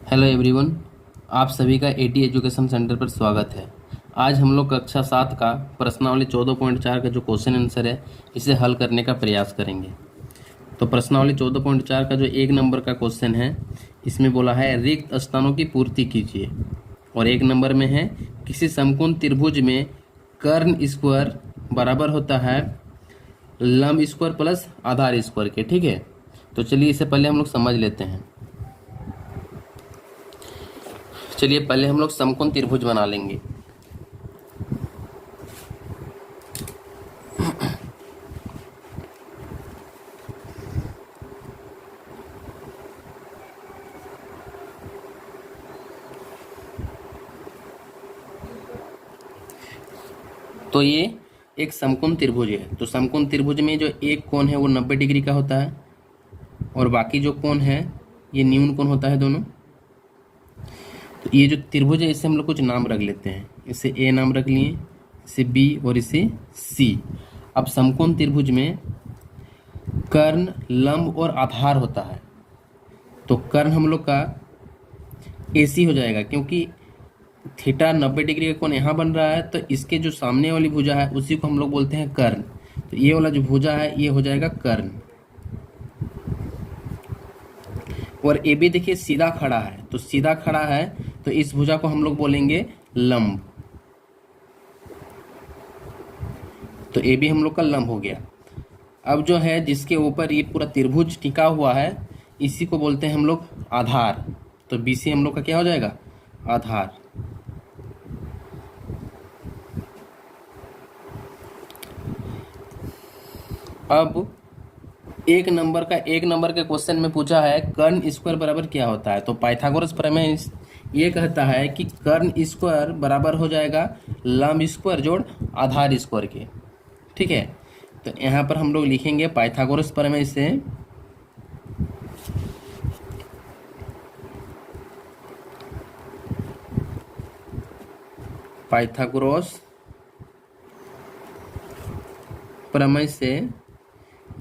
Hello everyone, आप सभी का एटी एजुकेशन सेंटर पर स्वागत है। आज हम लोग कक्षा 7 का प्रश्नावली 14.4 का जो क्वेश्चन आंसर है इसे हल करने का प्रयास करेंगे। तो प्रश्नावली 14.4 का जो 1 नंबर का क्वेश्चन है इसमें बोला है रिक्त स्थानों की पूर्ति कीजिए, और 1 नंबर में है किसी समकोण त्रिभुज में कर्ण स्क्वायर बराबर होता है लंब स्क्वायर प्लस आधार स्क्वायर के। ठीक है, तो चलिए इसे पहले हम लोग समझ लेते हैं। चलिए पहले हम लोग समकोण त्रिभुज बना लेंगे। तो ये एक समकोण त्रिभुज है। तो समकोण त्रिभुज में जो एक कोण है वो 90 डिग्री का होता है और बाकी जो कोण है ये न्यून कोण होता है दोनों। तो ये जो त्रिभुज है इसे हम लोग कुछ नाम रख लेते हैं। इसे ए नाम रख लिए, इसे बी और इसे सी। अब समकोण त्रिभुज में कर्ण, लंब और आधार होता है। तो कर्ण हम लोग का एसी हो जाएगा, क्योंकि थीटा 90 डिग्री का कोण यहाँ बन रहा है, तो इसके जो सामने वाली भुजा है उसी को हम लोग बोलते हैं कर्ण। तो ये वाला जो भुजा है ये हो जाएगा कर्ण। और ए बी देखिए सीधा खड़ा है, तो सीधा खड़ा है तो इस भुजा को हम लोग बोलेंगे लंब। तो ए बी हम लोग का लंब हो गया। अब जो है जिसके ऊपर ये पूरा त्रिभुज टिका हुआ है इसी को बोलते हैं हम लोग आधार। तो बी सी हम लोग का क्या हो जाएगा, आधार। अब एक नंबर के क्वेश्चन में पूछा है कर्ण स्क्वायर बराबर क्या होता है। तो पाइथागोरस प्रमेय ये कहता है कि कर्ण स्क्वायर बराबर हो जाएगा लंब स्क्वायर जोड़ आधार स्क्वायर के। ठीक है, तो यहाँ पर हम लोग लिखेंगे पाइथागोरस प्रमेय से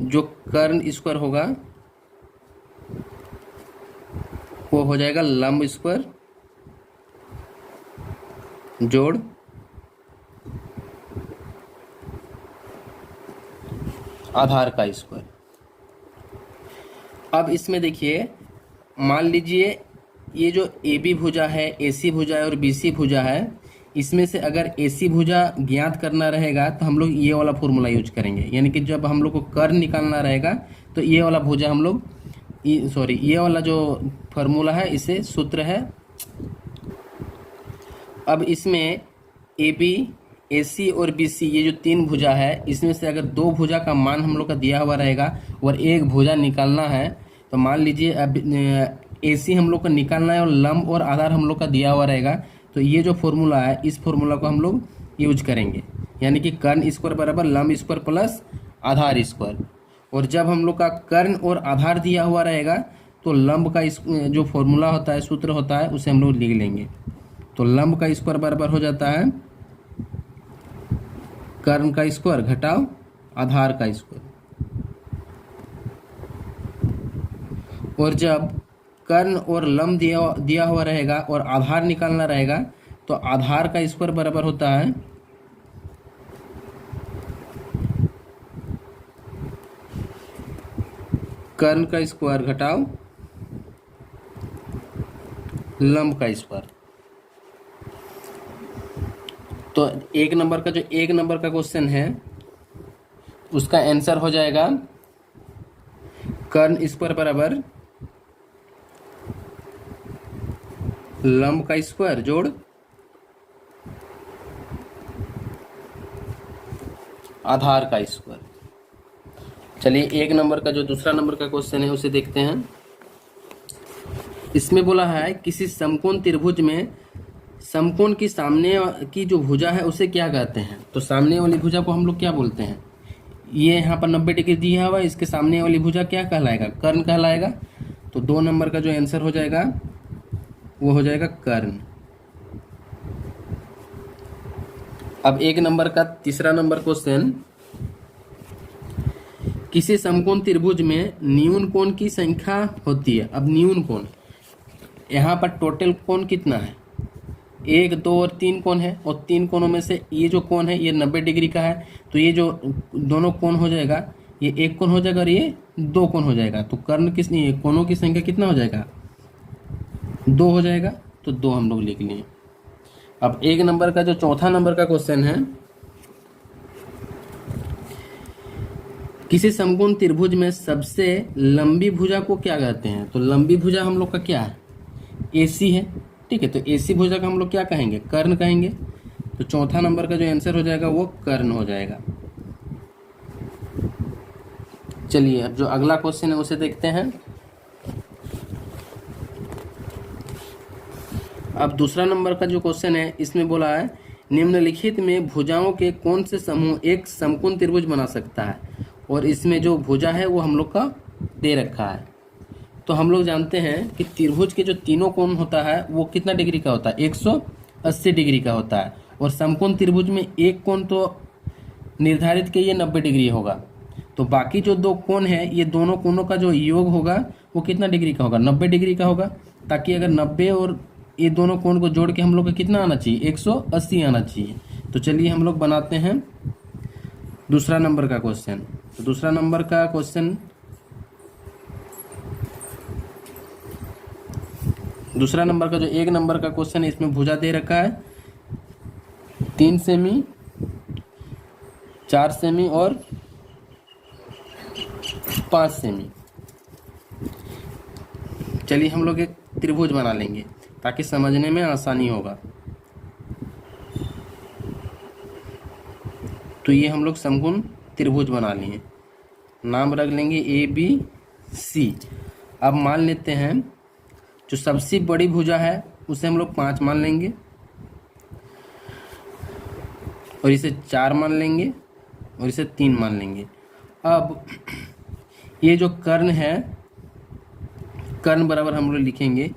जो कर्ण स्क्वायर होगा वो हो जाएगा लंब स्क्वायर जोड़ आधार का स्क्वायर। अब इसमें देखिए मान लीजिए ये जो ए बी भुजा है, ए सी भुजा है और बी सी भुजा है, इसमें से अगर ए सी भुजा ज्ञात करना रहेगा तो हम लोग ये वाला फॉर्मूला यूज करेंगे। यानी कि जब हम लोग को कर्ण निकालना रहेगा तो ये वाला भुजा हम लोग ये वाला जो फॉर्मूला है इसे सूत्र है। अब इसमें ए बी, ए सी और बी सी ये जो 3 भुजा है इसमें से अगर 2 भुजा का मान हम लोग का दिया हुआ रहेगा और एक भुजा निकालना है, तो मान लीजिए अब ए सी हम लोग का निकालना है और लंब और आधार हम लोग का दिया हुआ रहेगा, तो ये जो फॉर्मूला है इस फॉर्मूला को हम लोग यूज करेंगे। यानी कि कर्ण स्क्वायर बराबर लंब स्क्वायर प्लस आधार स्क्वायर। और जब हम लोग का कर्ण और आधार दिया हुआ रहेगा तो लंब का जो फॉर्मूला होता है, सूत्र होता है, उसे हम लोग लिख लेंगे। तो लंब का स्क्वायर बराबर हो जाता है कर्ण का स्क्वायर घटाओ आधार का स्क्वायर। और जब कर्ण और लंब दिया हुआ रहेगा और आधार निकालना रहेगा तो आधार का स्क्वायर बराबर होता है कर्ण का स्क्वायर घटाओ लंब का स्क्वायर। तो एक नंबर का क्वेश्चन है उसका आंसर हो जाएगा कर्ण स्क्वायर बराबर लंब का स्क्वायर जोड़ आधार का स्क्वायर। चलिए एक नंबर का जो दूसरा नंबर का क्वेश्चन है उसे देखते हैं। इसमें बोला है किसी समकोण त्रिभुज में समकोण की सामने की जो भुजा है उसे क्या कहते हैं। तो सामने वाली भुजा को हम लोग क्या बोलते हैं, ये यहाँ पर 90 डिग्री दिया हुआ है, इसके सामने वाली भुजा क्या कहलाएगा, कर्ण कहलाएगा। तो 2 नंबर का जो आंसर हो जाएगा वो हो जाएगा कर्ण। अब एक नंबर का तीसरा नंबर क्वेश्चन, किसी समकोण त्रिभुज में न्यून कोण की संख्या होती है। अब न्यून कोण यहाँ पर टोटल कोण कितना है, 1 2 और 3 कोण है, और 3 कोणों में से ये जो कोण है ये 90 डिग्री का है। तो ये जो दोनों कोण हो जाएगा, ये 1 कोण हो जाएगा और ये 2 कोण हो जाएगा। तो कर्ण किसने, कोणों की संख्या कितना हो जाएगा, 2 हो जाएगा। तो 2 हम लोग लिख लिए। अब 1 नंबर का जो चौथा नंबर का क्वेश्चन है, किसी समकोण त्रिभुज में सबसे लंबी भुजा को क्या कहते हैं। तो लंबी भुजा हम लोग का क्या है, AC है, ठीक है। तो AC भुजा का हम लोग क्या कहेंगे, कर्ण कहेंगे। तो चौथा नंबर का जो आंसर हो जाएगा वो कर्ण हो जाएगा। चलिए अब जो अगला क्वेश्चन है उसे देखते हैं। अब दूसरा नंबर का जो क्वेश्चन है इसमें बोला है, निम्नलिखित में भुजाओं के कौन से समूह एक समकोण त्रिभुज बना सकता है। और इसमें जो भुजा है वो हम लोग का दे रखा है। तो हम लोग जानते हैं कि त्रिभुज के जो तीनों कोण होता है वो कितना डिग्री का होता है, 180 डिग्री का होता है। और समकोण त्रिभुज में एक कोण तो निर्धारित के ये 90 डिग्री होगा। तो बाकी जो 2 कोण है, ये दोनों कोणों का जो योग होगा वो कितना डिग्री का होगा, 90 डिग्री का होगा। ताकि अगर 90 और ये दोनों कोण को जोड़ के हम लोग का कितना आना चाहिए, 180 आना चाहिए। तो चलिए हम लोग बनाते हैं दूसरा नंबर का क्वेश्चन। तो दूसरा नंबर का क्वेश्चन, दूसरा नंबर का जो 1 नंबर का क्वेश्चन है इसमें भुजा दे रखा है 3 सेमी, 4 सेमी और 5 सेमी। चलिए हम लोग एक त्रिभुज बना लेंगे ताकि समझने में आसानी होगा। तो ये हम लोग समकोण त्रिभुज बना लिए, नाम रख लेंगे ABC। अब मान लेते हैं जो सबसे बड़ी भुजा है उसे हम लोग 5 मान लेंगे, और इसे 4 मान लेंगे, और इसे 3 मान लेंगे। अब ये जो कर्ण है, कर्ण बराबर हम लोग लिखेंगे,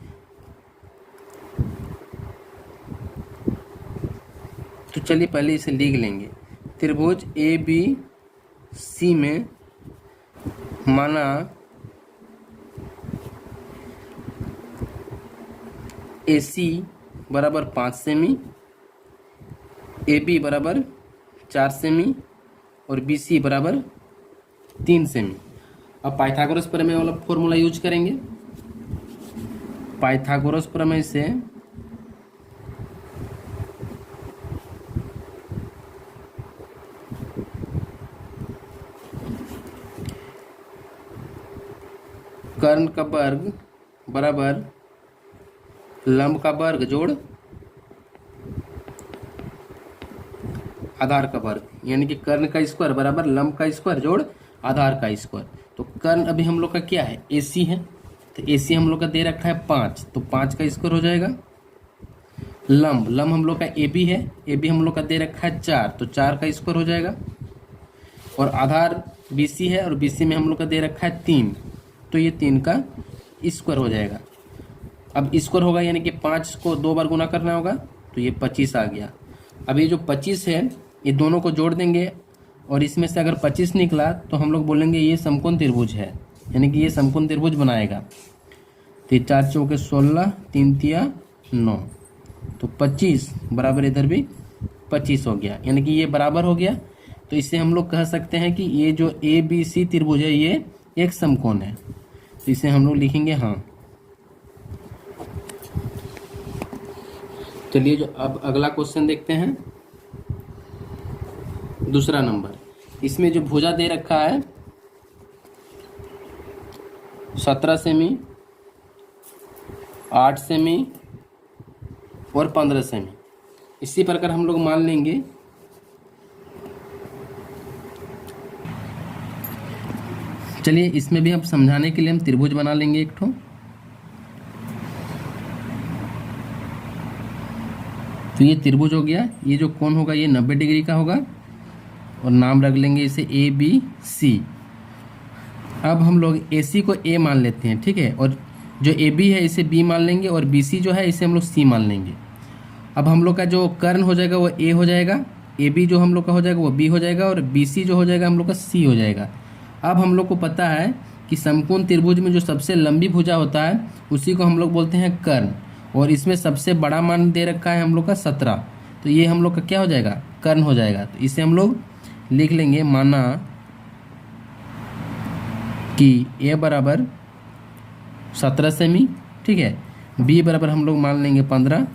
तो चलिए पहले इसे लिख लेंगे। त्रिभुज ABC में माना AC बराबर 5 सेमी, AB बराबर 4 सेमी और BC बराबर 3 सेमी। अब पाइथागोरस प्रमेय वाला फॉर्मूला यूज करेंगे। पाइथागोरस प्रमेय से कर्ण का वर्ग बराबर लंब का वर्ग जोड़ आधार का वर्ग, यानी कि कर्ण का स्क्वायर बराबर लंब का स्क्वायर जोड़ आधार का स्क्वायर। तो कर्ण अभी हम लोग का क्या है, AC है। तो AC हम लोग का दे रखा है 5, तो 5 का स्क्वायर हो जाएगा। लंब हम लोग का AB है, AB हम लोग का दे रखा है 4, तो 4 का स्क्वायर हो जाएगा। और आधार BC है, और BC में हम लोग का दे रखा है 3, तो ये 3 का स्क्वायर हो जाएगा। अब स्क्वायर होगा यानी कि 5 को 2 बार गुना करना होगा, तो ये 25 आ गया। अब ये जो 25 है ये दोनों को जोड़ देंगे, और इसमें से अगर 25 निकला तो हम लोग बोलेंगे ये समकोण त्रिभुज है, यानी कि ये समकोण त्रिभुज बनाएगा। तो 4 चौके 16, 3 तिया 9, तो 25 बराबर इधर भी 25 हो गया, यानी कि ये बराबर हो गया। तो इससे हम लोग कह सकते हैं कि ये जो ABC त्रिभुज है ये एक समकोण है। तो इसे हम लोग लिखेंगे हाँ। चलिए जो अब अगला क्वेश्चन देखते हैं, दूसरा नंबर। इसमें जो भुजा दे रखा है 17 सेमी, 8 सेमी और 15 सेमी। इसी प्रकार हम लोग मान लेंगे चलिए इसमें भी अब समझाने के लिए हम त्रिभुज बना लेंगे एक ठो। तो ये त्रिभुज हो गया, ये जो कोण होगा ये 90 डिग्री का होगा, और नाम रख लेंगे इसे ABC। अब हम लोग AC को A मान लेते हैं, ठीक है। और जो AB है इसे B मान लेंगे, और BC जो है इसे हम लोग C मान लेंगे। अब हम लोग का जो कर्ण हो जाएगा वो A हो जाएगा, AB जो हम लोग का हो जाएगा वो B हो जाएगा, और BC जो हो जाएगा हम लोग का C हो जाएगा। अब हम लोग को पता है कि समकोण त्रिभुज में जो सबसे लंबी भुजा होता है उसी को हम लोग बोलते हैं कर्ण, और इसमें सबसे बड़ा मान दे रखा है हम लोग का 17, तो ये हम लोग का क्या हो जाएगा, कर्ण हो जाएगा। तो इसे हम लोग लिख लेंगे, माना कि ए बराबर 17 सेमी, ठीक है, बी बराबर हम लोग मान लेंगे 15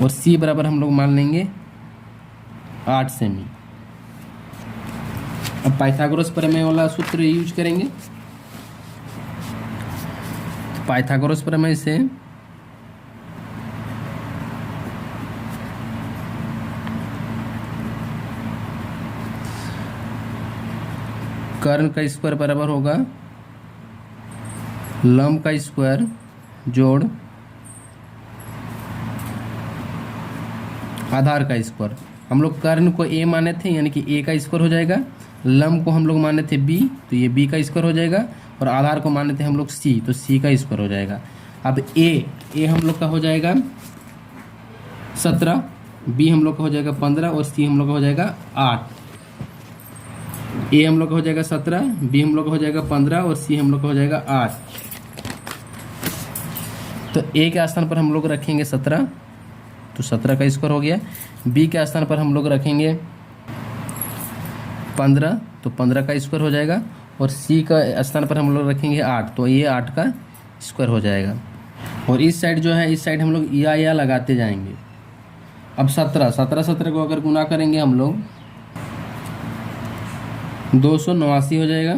और सी बराबर हम लोग मान लेंगे 8 सेमी। अब पाइथागोरस प्रमेय वाला सूत्र यूज करेंगे। तो पाइथागोरस प्रमेय से कर्ण का स्क्वायर बराबर होगा लंब का स्क्वायर जोड़ आधार का स्क्वायर। हम लोग कर्ण को ए माने थे, यानी कि ए का स्क्वायर हो जाएगा, लंब को हम लोग माने थे बी, तो ये बी का स्क्वायर हो जाएगा, और आधार को माने थे हम लोग सी, तो सी का स्क्वायर हो जाएगा। अब ए हम लोग का हो जाएगा 17, बी हम लोग का हो जाएगा 15 और सी हम लोग का हो जाएगा 8। ए हम लोग का हो जाएगा 17, बी हम लोग का हो जाएगा 15 और सी हम लोग का हो जाएगा 8। तो ए के स्थान पर हम लोग रखेंगे 17, तो 17 का स्क्वायर हो गया। बी के स्थान पर हम लोग रखेंगे 15, तो 15 का स्क्वायर हो जाएगा, और सी का स्थान पर हम लोग रखेंगे 8, तो ये 8 का स्क्वायर हो जाएगा। और इस साइड जो है, इस साइड हम लोग या लगाते जाएंगे। अब 17 को अगर गुना करेंगे हम लोग 289 हो जाएगा,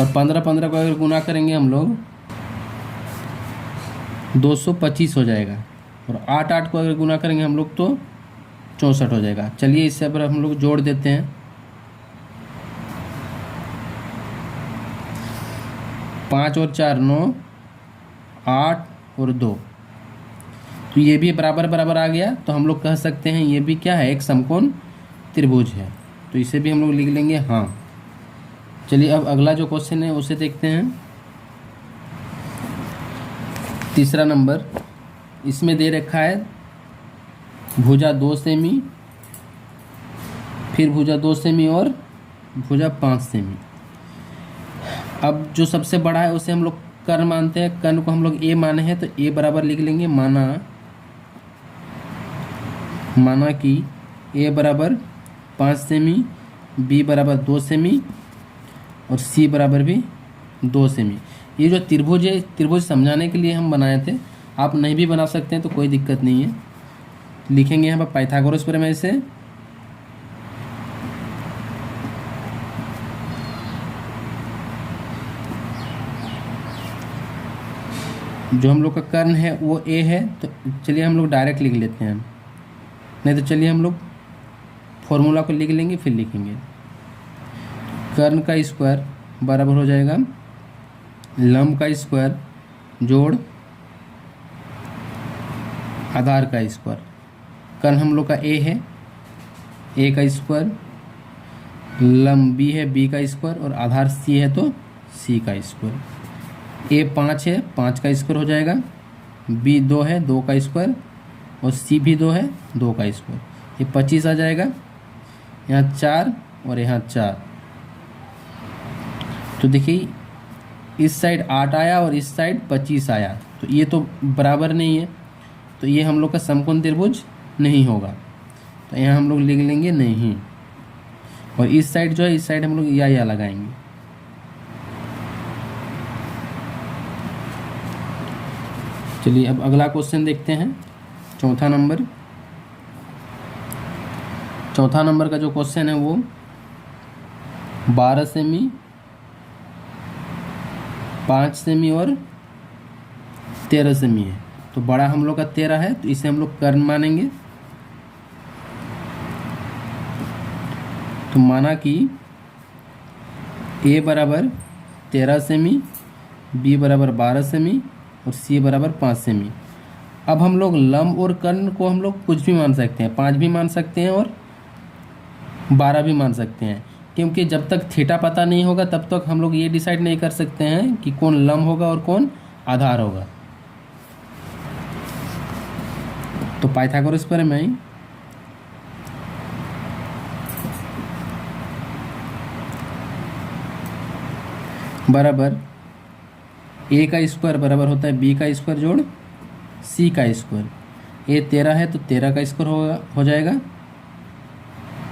और 15 को अगर गुना करेंगे हम लोग 225 हो जाएगा, और 8 को अगर गुना करेंगे हम लोग तो 64 हो जाएगा। चलिए इससे पर हम लोग जोड़ देते हैं। 5 और 4 9, 8 और 2, तो ये भी बराबर बराबर आ गया। तो हम लोग कह सकते हैं ये भी क्या है, एक समकोण त्रिभुज है। तो इसे भी हम लोग लिख लेंगे हाँ। चलिए अब अगला जो क्वेश्चन है उसे देखते हैं। तीसरा नंबर, इसमें दे रखा है भुजा 2 सेमी, फिर भुजा 2 सेमी और भुजा 5 सेमी। अब जो सबसे बड़ा है उसे हम लोग कर्ण मानते हैं, कर्ण को हम लोग ए माने हैं, तो ए बराबर लिख लेंगे, माना कि ए बराबर 5 सेमी, बी बराबर 2 सेमी और सी बराबर भी 2 सेमी। ये जो त्रिभुज है, त्रिभुज समझाने के लिए हम बनाए थे, आप नहीं भी बना सकते हैं तो कोई दिक्कत नहीं है। लिखेंगे यहाँ पर पाइथागोरस प्रमेय से जो हम लोग का कर्ण है वो ए है, तो चलिए हम लोग डायरेक्ट लिख लेते हैं, नहीं तो चलिए हम लोग फॉर्मूला को लिख लेंगे फिर लिखेंगे। कर्ण का स्क्वायर बराबर हो जाएगा लंब का स्क्वायर जोड़ आधार का स्क्वायर। कर्ण हम लोग का ए है, ए का स्क्वायर, लंब बी है, बी का स्क्वायर, और आधार सी है तो सी का स्क्वायर। ए 5 है, 5 का स्क्वायर हो जाएगा, बी 2 है, 2 का स्क्वायर, और सी भी 2 है, 2 का स्क्वायर। ये 25 आ जाएगा, यहाँ 4 और यहाँ 4। तो देखिए इस साइड 8 आया और इस साइड 25 आया, तो ये तो बराबर नहीं है, तो ये हम लोग का समकोण त्रिभुज नहीं होगा। तो यहाँ हम लोग लिख लेंगे नहीं, और इस साइड जो है, इस साइड हम लोग या लगाएंगे। चलिए अब अगला क्वेश्चन देखते हैं, चौथा नंबर का जो क्वेश्चन है वो 12 सेमी, 5 सेमी और 13 सेमी है। तो बड़ा हम लोग का 13 है, तो इसे हम लोग कर्ण मानेंगे। तो माना कि ए बराबर 13 सेमी, बी बराबर 12 सेमी और सी बराबर 5 सेमी। अब हम लोग लंब और कर्ण को हम लोग कुछ भी मान सकते हैं, 5 भी मान सकते हैं और 12 भी मान सकते हैं, क्योंकि जब तक थीटा पता नहीं होगा तब तक हम लोग ये डिसाइड नहीं कर सकते हैं कि कौन लंब होगा और कौन आधार होगा। तो पाइथागोरस प्रमेय बराबर ए का स्क्वायर बराबर होता है बी का स्क्वायर जोड़ सी का स्क्वायर। ए 13 है तो 13 का स्क्वायर हो जाएगा,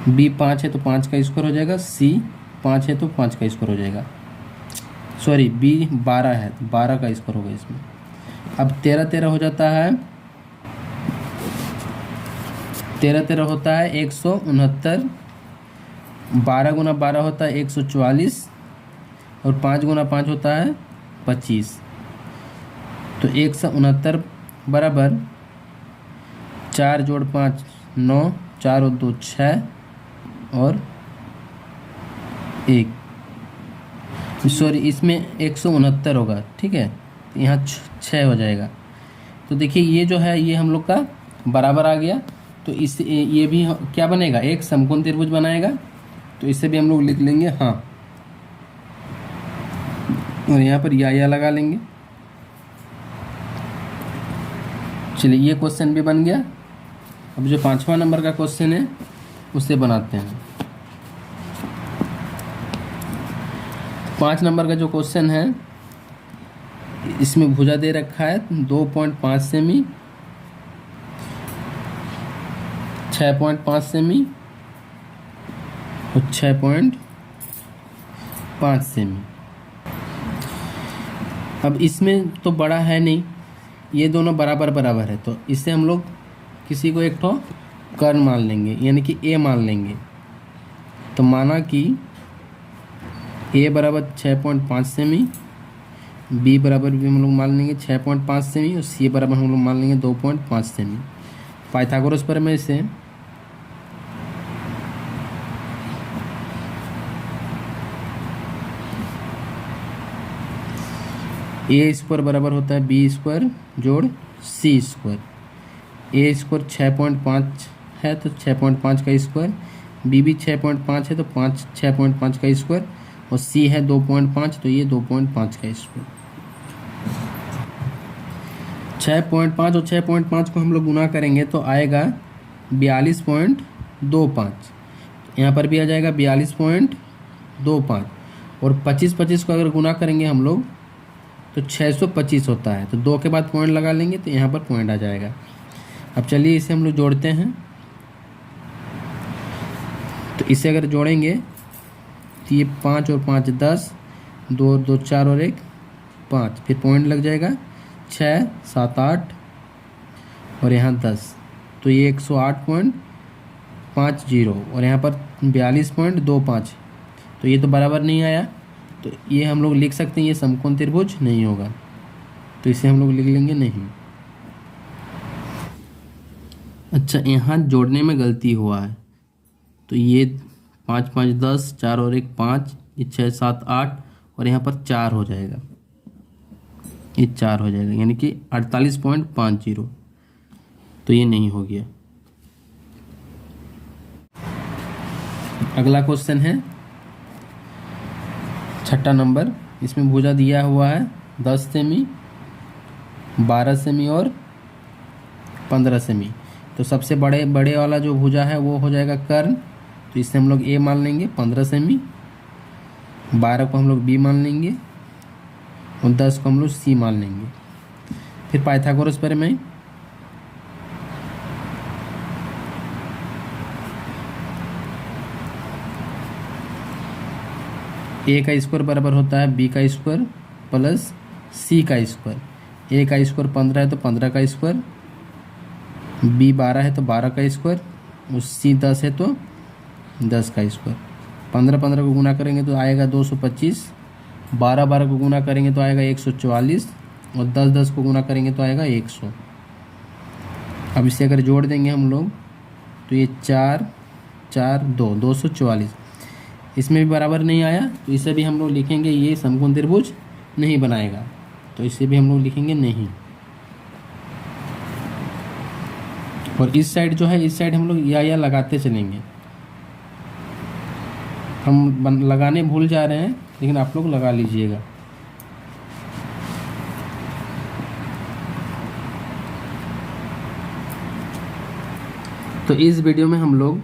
बी 5 है तो 5 का स्क्वायर हो जाएगा, सी 5 है तो 5 का स्क्वायर हो जाएगा। सॉरी, बी 12 है तो 12 का स्क्वायर होगा इसमें। अब 13 13 हो जाता है, 13 13 होता है 169, 12 गुना 12 होता है 144 और 5 गुना 5 होता है 25। तो 169 बराबर 4 जोड़ 5 9, 4 और 2 6 और 1, सॉरी इसमें 169 होगा, ठीक है, तो यहाँ 6 हो जाएगा। तो देखिए ये जो है ये हम लोग का बराबर आ गया। तो इस ये भी क्या बनेगा, एक समकोण त्रिभुज बनाएगा। तो इसे भी हम लोग लिख लेंगे हाँ, और यहाँ पर या लगा लेंगे। चलिए ये क्वेश्चन भी बन गया। अब जो 5वां नंबर का क्वेश्चन है उसे बनाते हैं। 5 नंबर का जो क्वेश्चन है इसमें भुजा दे रखा है 2.5 सेमी, 6.5 सेमी और 6.5 सेमी। अब इसमें तो बड़ा है नहीं, ये दोनों बराबर बराबर है, तो इससे हम लोग किसी को एक ठो कर्ण मान लेंगे, यानी कि ए मान लेंगे। तो माना कि ए बराबर 6.5 सेमी, बी बराबर भी हम लोग मान लेंगे 6.5 सेमी और सी बराबर हम लोग मान लेंगे 2.5 सेमी। पाइथागोरस प्रमेय से ए स्क्वायर बराबर होता है बी स्क्वायर जोड़ सी स्क्वायर। ए स्क्वायर 6.5 है तो 6.5 का स्क्वायर, बी भी 6.5 है तो 6.5 का स्क्वायर और सी है 2.5 तो ये 2.5 का स्क्वायर। 6.5 और 6.5 को हम लोग गुना करेंगे तो आएगा 42.25। यहाँ पर भी आ जाएगा 42.25 और 25 को अगर गुना करेंगे हम लोग तो 625 होता है। तो 2 के बाद पॉइंट लगा लेंगे तो यहाँ पर पॉइंट आ जाएगा। अब चलिए इसे हम लोग जोड़ते हैं। तो इसे अगर जोड़ेंगे तो ये 5 और 5 10, 2 और 2 4 और 1 5, फिर पॉइंट लग जाएगा 6 7 8 और यहाँ 10, तो ये 108.50 और यहाँ पर 42.25। तो ये तो बराबर नहीं आया, तो ये हम लोग लिख सकते हैं ये समकोण त्रिभुज नहीं होगा, तो इसे हम लोग लिख लेंगे नहीं। अच्छा, यहाँ जोड़ने में गलती हुआ है, तो ये 5 5 10, 4 और 1 5, ये 6 7 8 और यहाँ पर 4 हो जाएगा, ये 4 हो जाएगा, यानी कि 48.50। तो ये नहीं हो गया। अगला क्वेश्चन है 6ठा नंबर। इसमें भुजा दिया हुआ है 10 सेमी, 12 सेमी और 15 सेमी। तो सबसे बड़े वाला जो भुजा है वो हो जाएगा कर्ण, तो इससे हम लोग ए मान लेंगे 15 सेमी, 12 को हम लोग बी मान लेंगे और 10 को हम लोग सी मान लेंगे। फिर पाइथागोरस प्रमेय, ए का स्क्वायर बराबर होता है बी का स्क्वायर प्लस सी का स्क्वायर। ए का स्क्वायर 15 है तो 15 का स्क्वायर, बी 12 है तो 12 का स्क्वायर और सी 10 है तो 10 का स्क्वायर। 15 15 को गुना करेंगे तो आएगा 225, 12 12 को गुना करेंगे तो आएगा 144 और 10 10 को गुना करेंगे तो आएगा 100। अब इसे अगर जोड़ देंगे हम लोग तो ये 4 4 2 244। इसमें भी बराबर नहीं आया, तो इसे भी हम लोग लिखेंगे ये समकोण त्रिभुज नहीं बनाएगा, तो इसे भी हम लोग लिखेंगे नहीं। और इस साइड जो है, इस साइड हम लोग या लगाते चलेंगे। हम लगाने भूल जा रहे हैं, लेकिन आप लोग लगा लीजिएगा। तो इस वीडियो में हम लोग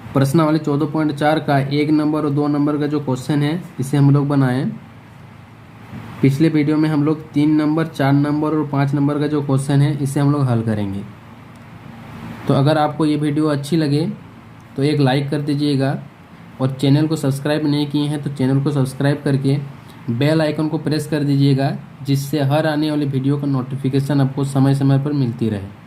प्रश्नावली 14.4 का 1 नंबर और 2 नंबर का जो क्वेश्चन है इसे हम लोग बनाएं। पिछले वीडियो में हम लोग 3 नंबर, 4 नंबर और 5 नंबर का जो क्वेश्चन है इसे हम लोग हल करेंगे। तो अगर आपको ये वीडियो अच्छी लगे तो एक लाइक कर दीजिएगा, और चैनल को सब्सक्राइब नहीं किए हैं तो चैनल को सब्सक्राइब करके बेल आइकन को प्रेस कर दीजिएगा, जिससे हर आने वाली वीडियो का नोटिफिकेशन आपको समय समय पर मिलती रहे।